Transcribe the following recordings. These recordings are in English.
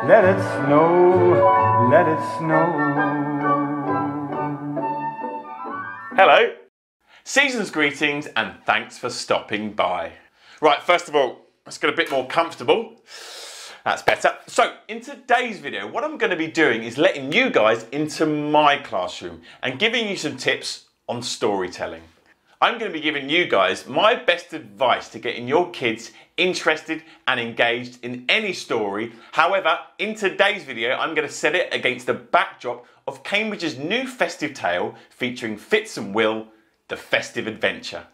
Let it snow, let it snow. Hello, season's greetings and thanks for stopping by. Right, first of all, let's get a bit more comfortable. That's better. So, in today's video, what I'm going to be doing is letting you guys into my classroom and giving you some tips on storytelling. I'm going to be giving you guys my best advice to getting your kids interested and engaged in any story. However, in today's video, I'm going to set it against the backdrop of Cambridge's new festive tale featuring Fitz and Will, The Festive Adventure.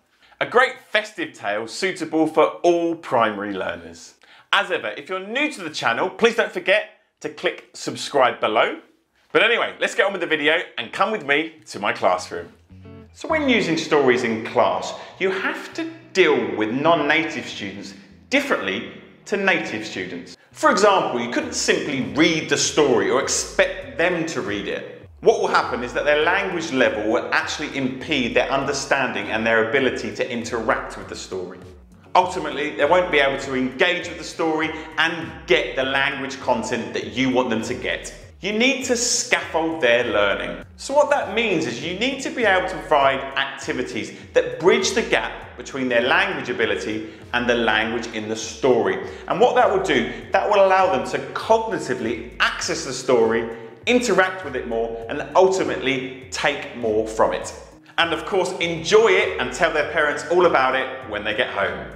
A great festive tale suitable for all primary learners. As ever, if you're new to the channel, please don't forget to click subscribe below. But anyway, let's get on with the video and come with me to my classroom. So when using stories in class, you have to deal with non-native students differently to native students. For example, you couldn't simply read the story or expect them to read it. What will happen is that their language level will actually impede their understanding and their ability to interact with the story. Ultimately, they won't be able to engage with the story and get the language content that you want them to get. You need to scaffold their learning. So what that means is you need to be able to provide activities that bridge the gap between their language ability and the language in the story. And what that will do, that will allow them to cognitively access the story, interact with it more, and ultimately take more from it. And of course, enjoy it and tell their parents all about it when they get home.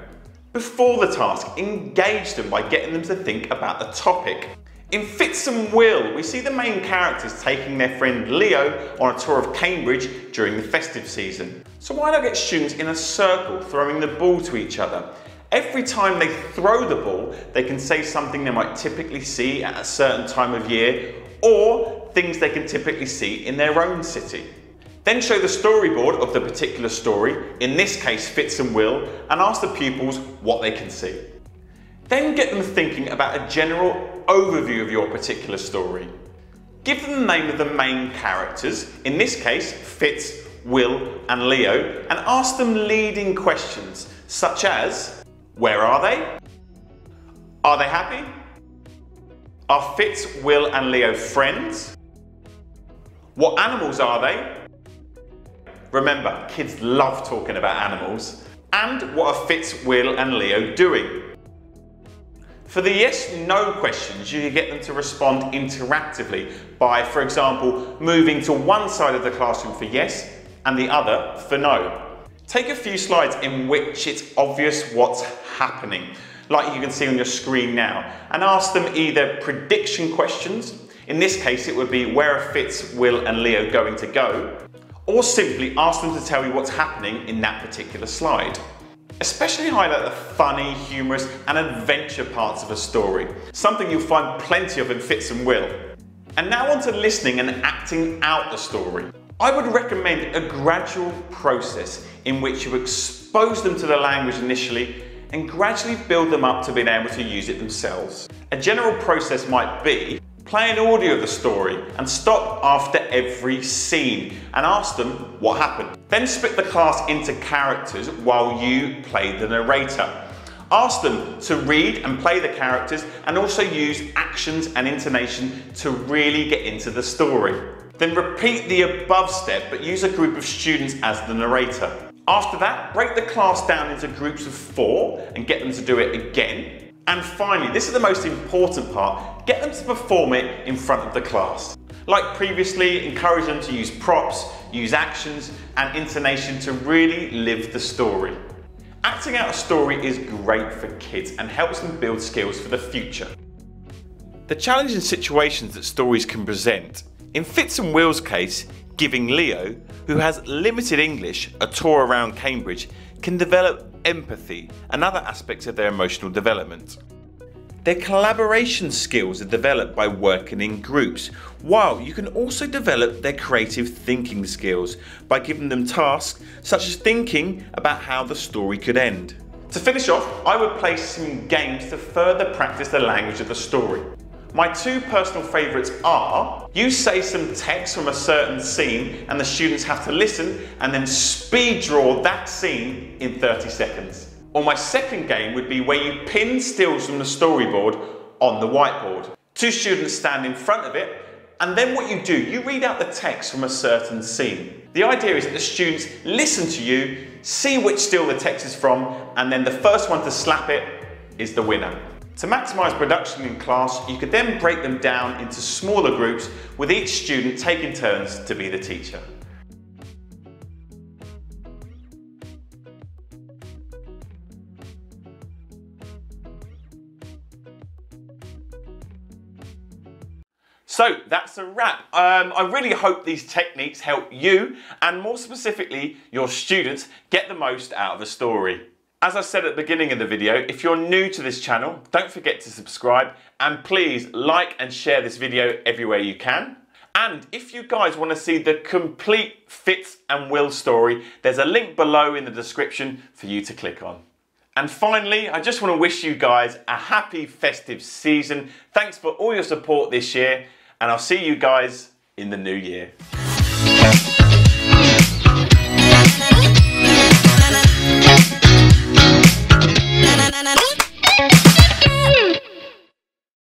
Before the task, engage them by getting them to think about the topic. In Fitz and Will, we see the main characters taking their friend Leo on a tour of Cambridge during the festive season. So why not get students in a circle throwing the ball to each other? Every time they throw the ball, they can say something they might typically see at a certain time of year, or things they can typically see in their own city. Then show the storyboard of the particular story, in this case Fitz and Will, and ask the pupils what they can see. Then get them thinking about a general overview of your particular story. Give them the name of the main characters, in this case Fitz, Will and Leo, and ask them leading questions such as, where are they? Are they happy? Are Fitz, Will and Leo friends? What animals are they? Remember, kids love talking about animals. And what are Fitz, Will and Leo doing? For the yes/no questions, you can get them to respond interactively by, for example, moving to one side of the classroom for yes and the other for no. Take a few slides in which it's obvious what's happening, like you can see on your screen now, and ask them either prediction questions, in this case it would be where are Fitz, Will and Leo going to go, or simply ask them to tell you what's happening in that particular slide. Especially highlight the funny, humorous and adventure parts of a story, something you'll find plenty of in Fitz and Will. And now on to listening and acting out the story. I would recommend a gradual process in which you expose them to the language initially and gradually build them up to being able to use it themselves. A general process might be play an audio of the story and stop after every scene and ask them what happened. Then split the class into characters while you play the narrator. Ask them to read and play the characters and also use actions and intonation to really get into the story. Then repeat the above step but use a group of students as the narrator. After that, break the class down into groups of 4 and get them to do it again. And finally, this is the most important part, get them to perform it in front of the class. Like previously, encourage them to use props, use actions and intonation to really live the story. Acting out a story is great for kids and helps them build skills for the future. The challenging situations that stories can present. In Fitz and Will's case, giving Leo, who has limited English, a tour around Cambridge, can develop empathy and other aspects of their emotional development. Their collaboration skills are developed by working in groups, while you can also develop their creative thinking skills by giving them tasks such as thinking about how the story could end. To finish off, I would play some games to further practice the language of the story. My 2 personal favourites are, you say some text from a certain scene and the students have to listen and then speed draw that scene in 30 seconds. Or my second game would be where you pin stills from the storyboard on the whiteboard. Two students stand in front of it, and then what you do, you read out the text from a certain scene. The idea is that the students listen to you, see which still the text is from, and then the first one to slap it is the winner. To maximise production in class, you could then break them down into smaller groups with each student taking turns to be the teacher. So that's a wrap. I really hope these techniques help you, and more specifically your students, get the most out of a story. As I said at the beginning of the video, if you're new to this channel, don't forget to subscribe, and please like and share this video everywhere you can. And if you guys want to see the complete Fitz and Will story, there's a link below in the description for you to click on. And finally, I just want to wish you guys a happy festive season. Thanks for all your support this year, and I'll see you guys in the new year.